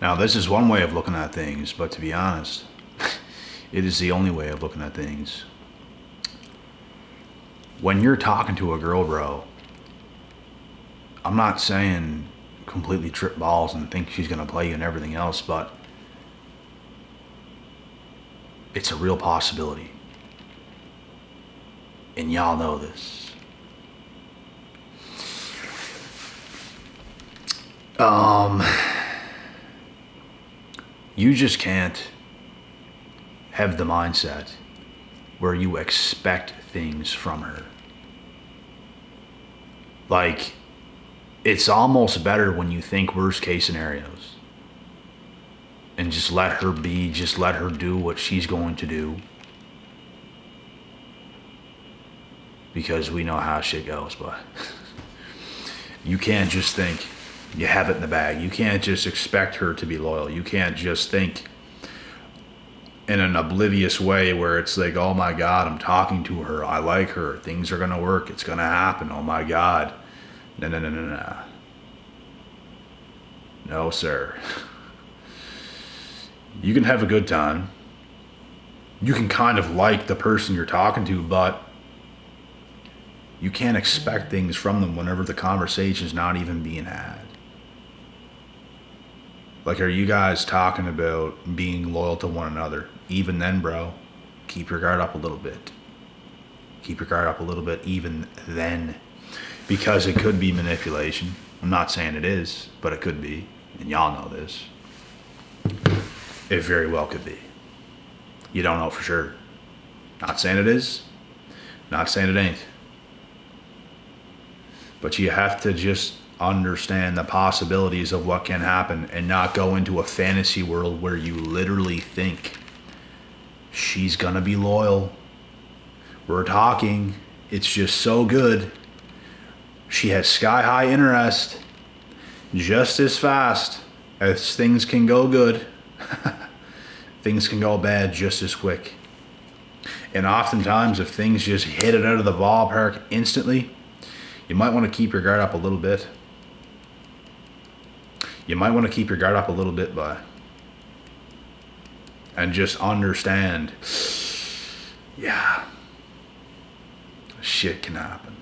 Now, this is one way of looking at things, but to be honest, it is the only way of looking at things. When you're talking to a girl, bro, I'm not saying completely trip balls and think she's going to play you and everything else, but it's a real possibility. And y'all know this. You just can't have the mindset where you expect things from her. Like, it's almost better when you think worst case scenarios and just let her be, just let her do what she's going to do, because we know how shit goes. But you can't just think you have it in the bag. You can't just expect her to be loyal. You can't just think in an oblivious way where it's like, oh my God, I'm talking to her, I like her, things are gonna work, it's gonna happen, oh my God. No. No, sir. You can have a good time. You can kind of like the person you're talking to, but you can't expect things from them whenever the conversation's not even being had. Like, are you guys talking about being loyal to one another? Even then, bro, keep your guard up a little bit. Keep your guard up a little bit even then. Because it could be manipulation. I'm not saying it is, but it could be. And y'all know this. It very well could be. You don't know for sure. Not saying it is. Not saying it ain't. But you have to just understand the possibilities of what can happen and not go into a fantasy world where you literally think she's gonna be loyal. We're talking. It's just so good. She has sky high interest just as fast as things can go good. Things can go bad just as quick. And oftentimes, if things just hit it out of the ballpark instantly, you might want to keep your guard up a little bit. You might want to keep your guard up a little bit, but and just understand, yeah, shit can happen.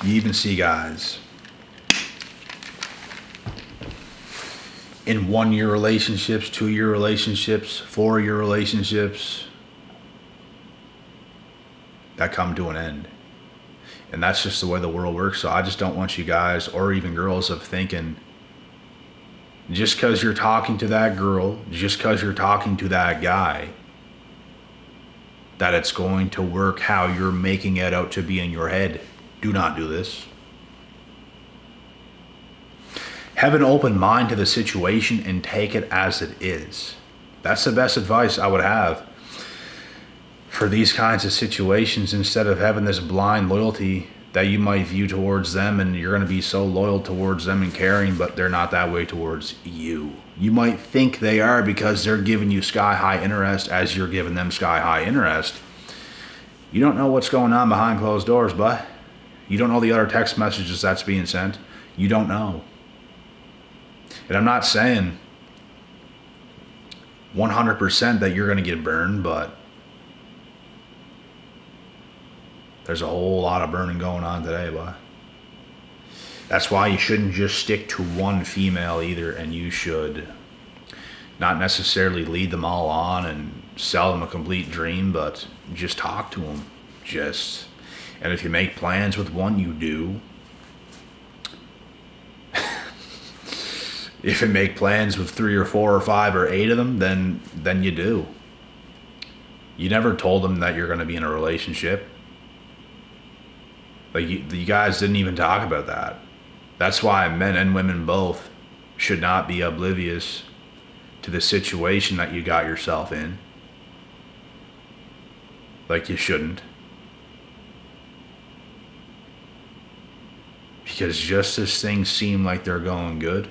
You even see guys in 1 year relationships, 2 year relationships, 4 year relationships that come to an end. And that's just the way the world works. So I just don't want you guys or even girls of thinking just because you're talking to that girl, just because you're talking to that guy, that it's going to work how you're making it out to be in your head. Do not do this. Have an open mind to the situation and take it as it is. That's the best advice I would have for these kinds of situations, instead of having this blind loyalty that you might view towards them, and you're going to be so loyal towards them and caring, but they're not that way towards you. You might think they are because they're giving you sky high interest as you're giving them sky high interest. You don't know what's going on behind closed doors, but you don't know the other text messages that's being sent. You don't know. And I'm not saying 100% that you're going to get burned, but there's a whole lot of burning going on today, boy. That's why you shouldn't just stick to one female either, and you should not necessarily lead them all on and sell them a complete dream, but just talk to them. And if you make plans with one, you do. If you make plans with 3 or 4 or 5 or 8 of them, then you do. You never told them that you're going to be in a relationship. Like, you guys didn't even talk about that. That's why men and women both should not be oblivious to the situation that you got yourself in. Like, you shouldn't. Because just as things seem like they're going good,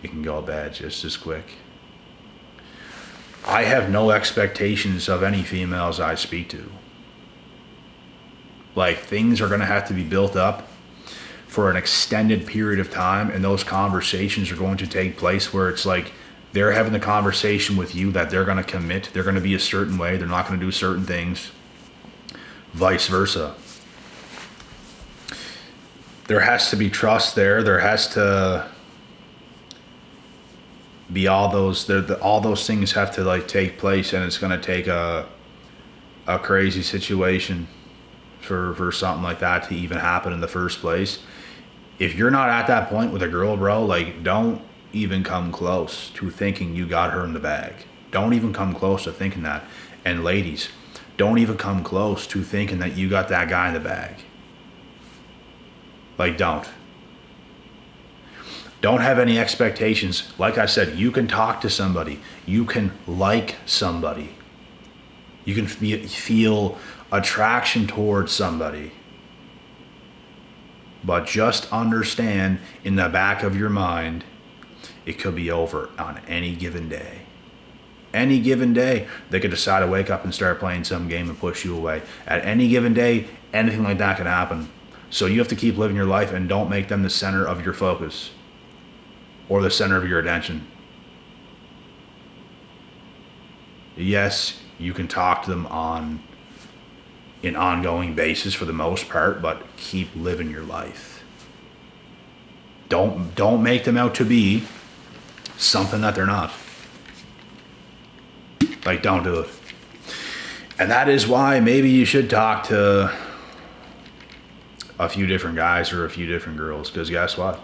it can go bad just as quick. I have no expectations of any females I speak to. Like, things are going to have to be built up for an extended period of time, and those conversations are going to take place where it's like they're having the conversation with you that they're going to commit, they're going to be a certain way, they're not going to do certain things, vice versa. There has to be trust there. There has to be all those things have to like take place, and it's going to take a crazy situation for something like that to even happen in the first place. If you're not at that point with a girl, bro, like, don't even come close to thinking you got her in the bag. Don't even come close to thinking that. And ladies, don't even come close to thinking that you got that guy in the bag. Like, don't have any expectations. Like I said, you can talk to somebody. You can like somebody. You can feel attraction towards somebody. But just understand in the back of your mind, it could be over on any given day. Any given day, they could decide to wake up and start playing some game and push you away. At any given day, anything like that can happen. So you have to keep living your life and don't make them the center of your focus or the center of your attention. Yes, you can talk to them on an ongoing basis for the most part, but keep living your life. Don't make them out to be something that they're not. Like, don't do it. And that is why maybe you should talk to a few different guys or a few different girls, because guess what?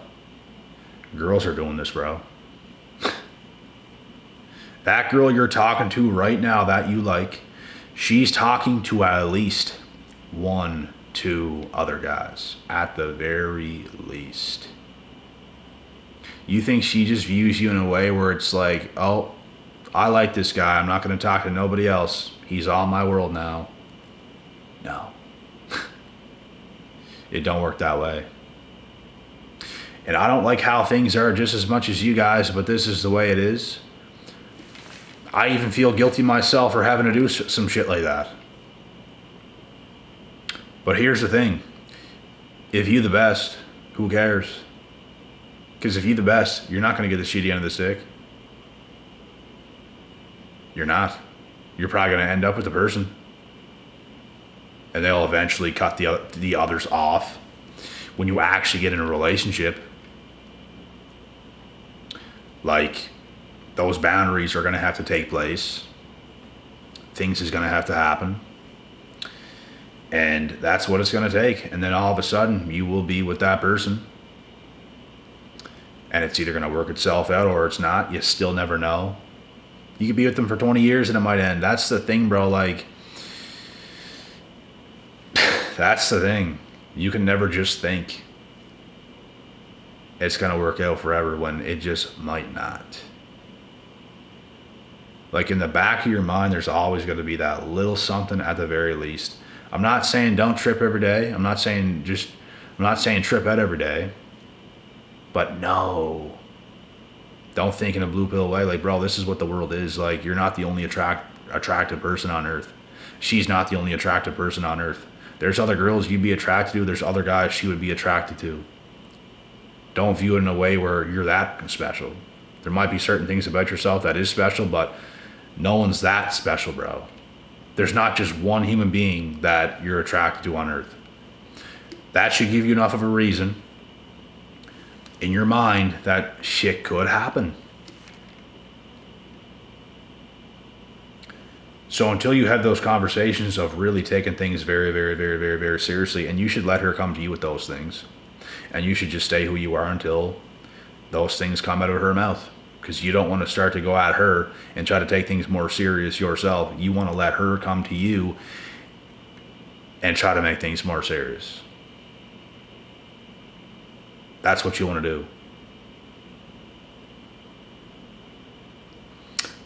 Girls are doing this, bro. That girl you're talking to right now that you like, she's talking to at least 1, 2 other guys, at the very least. You think she just views you in a way where it's like, oh, I like this guy, I'm not going to talk to nobody else, he's all my world now? No. It don't work that way. And I don't like how things are just as much as you guys, but this is the way it is. I even feel guilty myself for having to do some shit like that. But here's the thing. If you the best, who cares? Because if you the best, you're not going to get the shitty end of the stick. You're not. You're probably going to end up with the person. And they'll eventually cut the others off when you actually get in a relationship. Like, those boundaries are going to have to take place. Things is going to have to happen. And that's what it's going to take. And then all of a sudden, you will be with that person. And it's either going to work itself out or it's not. You still never know. You could be with them for 20 years and it might end. That's the thing, bro. Like, that's the thing. You can never just think it's going to work out forever when it just might not. Like, in the back of your mind, there's always going to be that little something at the very least. I'm not saying don't trip every day. I'm not saying trip out every day. But no. Don't think in a blue pill way. Like, bro, this is what the world is. Like, you're not the only attractive person on earth. She's not the only attractive person on earth. There's other girls you'd be attracted to. There's other guys she would be attracted to. Don't view it in a way where you're that special. There might be certain things about yourself that is special, but no one's that special, bro. There's not just one human being that you're attracted to on earth. That should give you enough of a reason in your mind that shit could happen. So until you have those conversations of really taking things very, very, very, very, very seriously, and you should let her come to you with those things, and you should just stay who you are until those things come out of her mouth, because you don't want to start to go at her and try to take things more serious yourself. You want to let her come to you and try to make things more serious. That's what you want to do.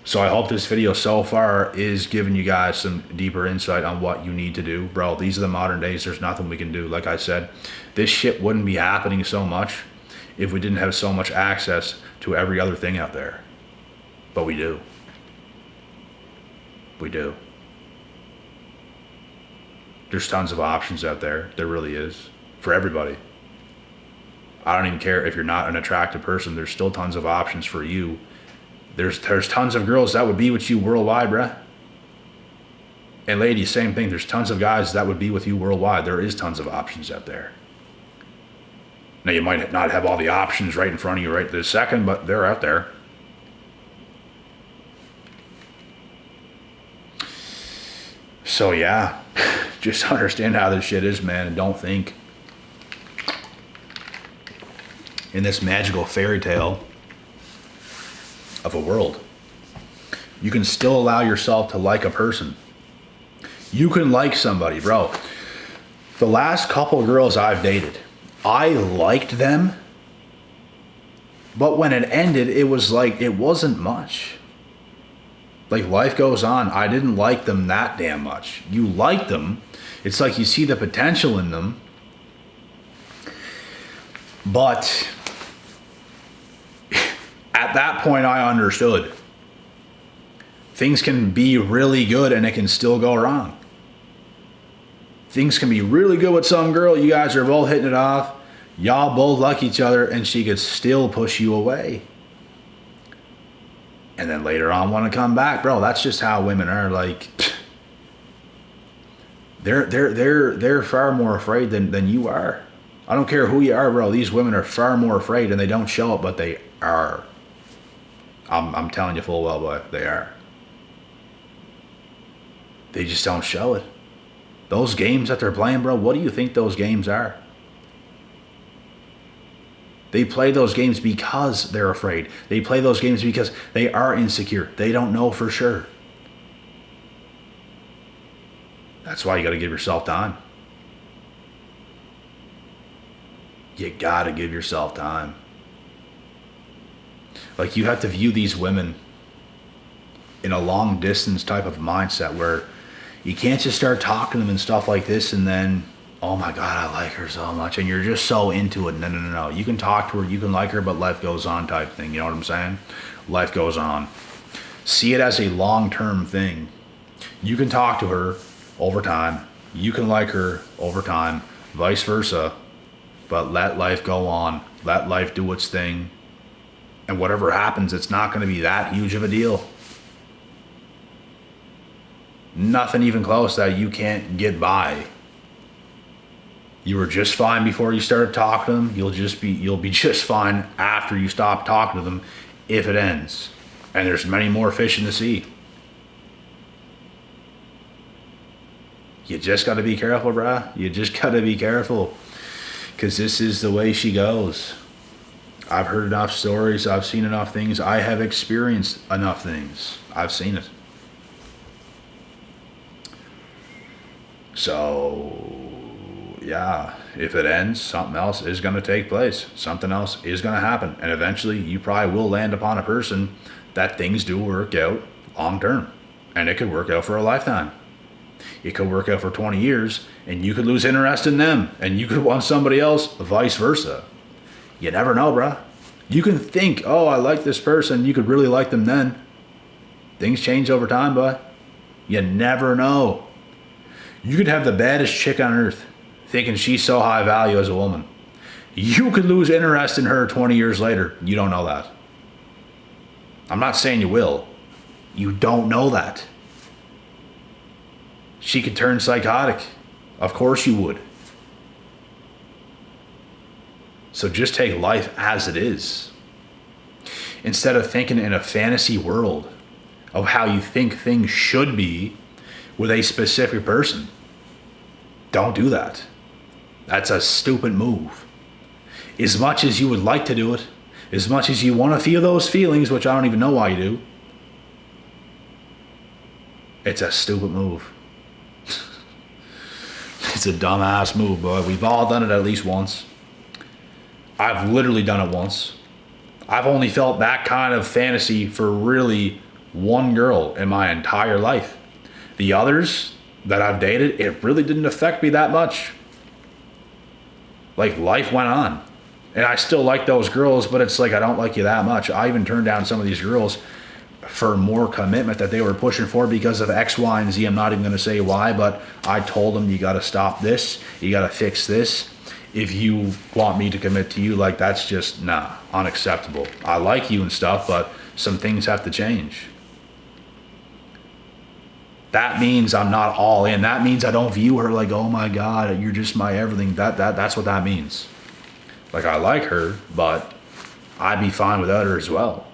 So I hope this video so far is giving you guys some deeper insight on what you need to do. Bro, these are the modern days. There's nothing we can do. Like I said, this shit wouldn't be happening so much if we didn't have so much access to every other thing out there. But we do. We do. There's tons of options out there. There really is. For everybody. I don't even care if you're not an attractive person. There's still tons of options for you. There's tons of girls that would be with you worldwide, bruh. And ladies, same thing. There's tons of guys that would be with you worldwide. There is tons of options out there. Now, you might not have all the options right in front of you right this second, but they're out there. So, yeah, just understand how this shit is, man, and don't think in this magical fairy tale of a world. You can still allow yourself to like a person. You can like somebody, bro. The last couple girls I've dated, I liked them, but when it ended, it was like, it wasn't much. Like, life goes on. I didn't like them that damn much. You like them. It's like you see the potential in them. But at that point, I understood. Things can be really good and it can still go wrong. Things can be really good with some girl. You guys are both hitting it off. Y'all both like each other and she could still push you away. And then later on want to come back. Bro, that's just how women are. Like, they're far more afraid than you are. I don't care who you are, bro. These women are far more afraid and they don't show it, but they are. I'm telling you full well, boy, they are. They just don't show it. Those games that they're playing, bro, what do you think those games are? They play those games because they're afraid. They play those games because they are insecure. They don't know for sure. That's why you got to give yourself time. You got to give yourself time. Like, you have to view these women in a long distance type of mindset where you can't just start talking to them and stuff like this and then, oh my God, I like her so much. And you're just so into it. No. You can talk to her, you can like her, but life goes on type thing. You know what I'm saying? Life goes on. See it as a long-term thing. You can talk to her over time. You can like her over time, vice versa. But let life go on. Let life do its thing. And whatever happens, it's not going to be that huge of a deal. Nothing even close that you can't get by. You were just fine before you started talking to them. You'll be just fine after you stop talking to them, if it ends. And there's many more fish in the sea. You just got to be careful, bruh. You just got to be careful. Because this is the way she goes. I've heard enough stories. I've seen enough things. I have experienced enough things. I've seen it. So, yeah, if it ends, something else is going to take place. Something else is going to happen. And eventually, you probably will land upon a person that things do work out long term. And it could work out for a lifetime. It could work out for 20 years, and you could lose interest in them, and you could want somebody else, vice versa. You never know, bruh. You can think, oh, I like this person. You could really like them then. Things change over time, but you never know. You could have the baddest chick on earth thinking she's so high value as a woman. You could lose interest in her 20 years later. You don't know that. I'm not saying you will. You don't know that. She could turn psychotic. Of course you would. So just take life as it is. Instead of thinking in a fantasy world of how you think things should be with a specific person. Don't do that. That's a stupid move. As much as you would like to do it, as much as you want to feel those feelings, which I don't even know why you do, it's a stupid move. It's a dumbass move, boy. We've all done it at least once. I've literally done it once. I've only felt that kind of fantasy for really one girl in my entire life. The others that I've dated, it really didn't affect me that much. Like, life went on. And I still like those girls, but it's like, I don't like you that much. I even turned down some of these girls for more commitment that they were pushing for because of X, Y, and Z. I'm not even going to say why, but I told them, you got to stop this. You got to fix this. if you want me to commit to you. Like, that's just, nah, unacceptable. I like you and stuff, but some things have to change. That means I'm not all in. That means I don't view her like, oh my God, you're just my everything. That's what that means. Like, I like her, but I'd be fine without her as well.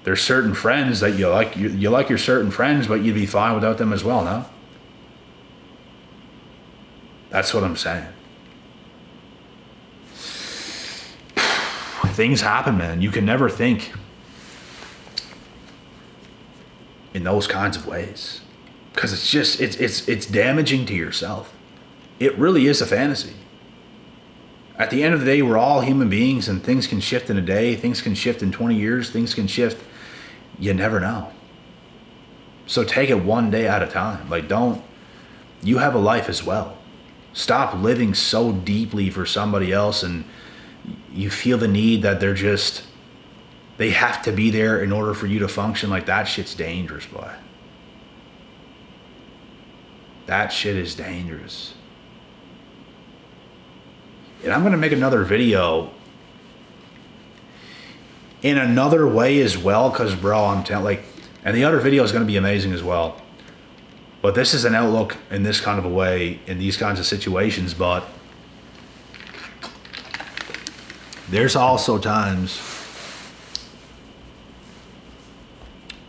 There's certain friends that you like your certain friends, but you'd be fine without them as well, no? That's what I'm saying. Things happen, man. You can never think in those kinds of ways, because it's just it's damaging to yourself. It really is a fantasy. At the end of the day, we're all human beings, and things can shift in a day, things can shift in 20 years, things can shift. You never know. So take it one day at a time. Like, you have a life as well. Stop living so deeply for somebody else, and you feel the need that they have to be there in order for you to function. Like, that shit's dangerous, boy. That shit is dangerous. And I'm going to make another video in another way as well, because, bro, I'm telling, like, and the other video is going to be amazing as well. But this is an outlook in this kind of a way, in these kinds of situations. But there's also times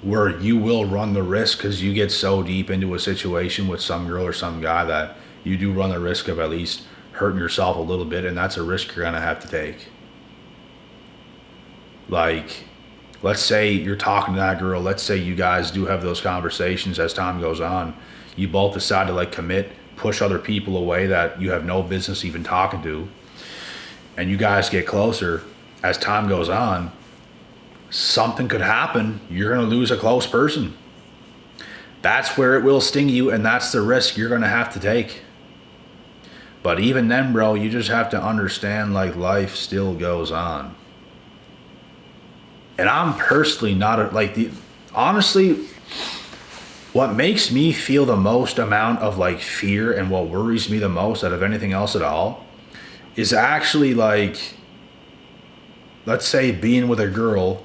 where you will run the risk, because you get so deep into a situation with some girl or some guy that you do run the risk of at least hurting yourself a little bit, and that's a risk you're going to have to take. Like, let's say you're talking to that girl, let's say you guys do have those conversations as time goes on, you both decide to like commit, push other people away that you have no business even talking to, and you guys get closer as time goes on, something could happen, you're going to lose a close person. That's where it will sting you, and that's the risk you're going to have to take. But even then, bro, you just have to understand, like, life still goes on. And I'm personally not honestly, what makes me feel the most amount of like fear and what worries me the most out of anything else at all is actually, like, let's say being with a girl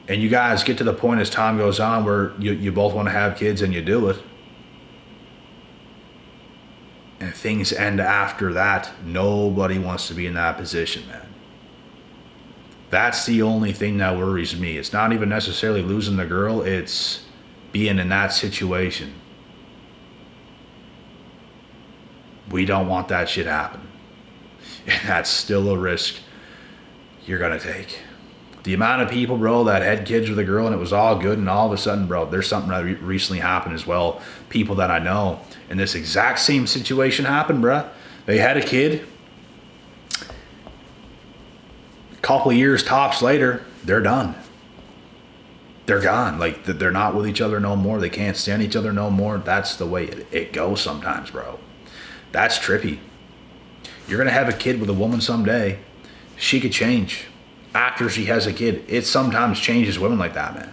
and you guys get to the point as time goes on where you both want to have kids and you do it. And things end after that. Nobody wants to be in that position, man. That's the only thing that worries me. It's not even necessarily losing the girl, it's being in that situation. We don't want that shit happening. And that's still a risk you're gonna take. The amount of people, bro, that had kids with a girl and it was all good, and all of a sudden, bro, there's something that recently happened as well. People that I know, and this exact same situation happened, bro. They had a kid. Couple of years tops later, they're done. They're gone. Like, they're not with each other no more. They can't stand each other no more. That's the way it goes sometimes, bro. That's trippy. You're going to have a kid with a woman someday. She could change after she has a kid. It sometimes changes women like that, man.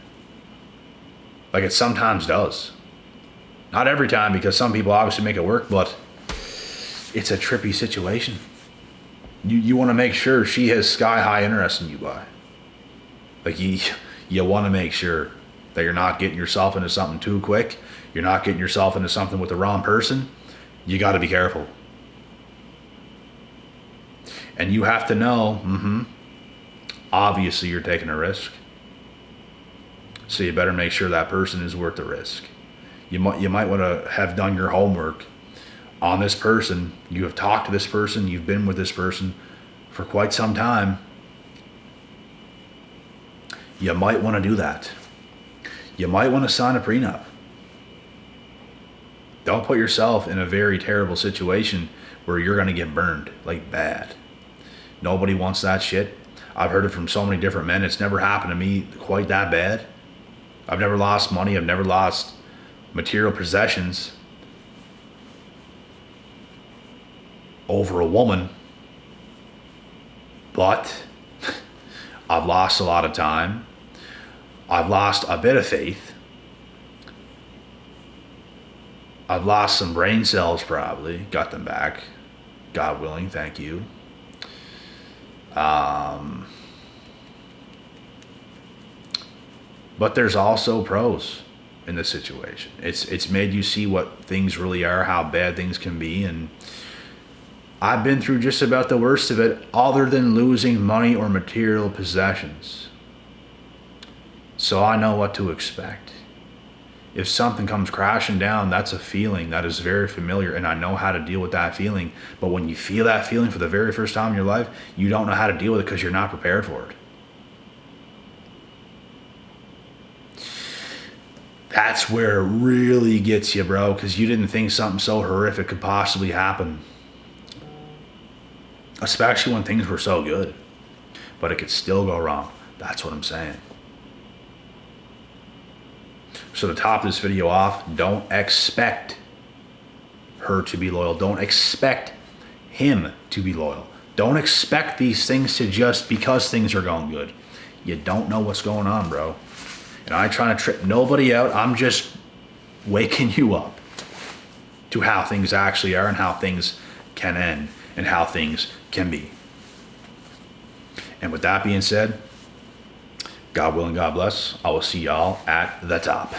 Like, it sometimes does. Not every time, because some people obviously make it work, but it's a trippy situation. You want to make sure she has sky-high interest in you, boy. Like, you want to make sure that you're not getting yourself into something too quick. You're not getting yourself into something with the wrong person. You got to be careful. And you have to know, obviously you're taking a risk. So you better make sure that person is worth the risk. You might want to have done your homework on this person. You have talked to this person, you've been with this person for quite some time. You might want to do that. You might want to sign a prenup. Don't put yourself in a very terrible situation where you're going to get burned, like bad. Nobody wants that shit. I've heard it from so many different men. It's never happened to me quite that bad. I've never lost money. I've never lost material possessions over a woman, but I've lost a lot of time. I've lost a bit of faith. I've lost some brain cells, probably got them back. God willing, thank you. But there's also pros in this situation. It's made you see what things really are, how bad things can be, and I've been through just about the worst of it, other than losing money or material possessions. So I know what to expect. If something comes crashing down, that's a feeling that is very familiar, and I know how to deal with that feeling. But when you feel that feeling for the very first time in your life, you don't know how to deal with it because you're not prepared for it. That's where it really gets you, bro, because you didn't think something so horrific could possibly happen. Especially when things were so good. But it could still go wrong. That's what I'm saying. So to top this video off, don't expect her to be loyal. Don't expect him to be loyal. Don't expect these things to just because things are going good. You don't know what's going on, bro. And I ain't trying to trip nobody out. I'm just waking you up to how things actually are and how things can end and how things can be. And with that being said, God willing, God bless. I will see y'all at the top.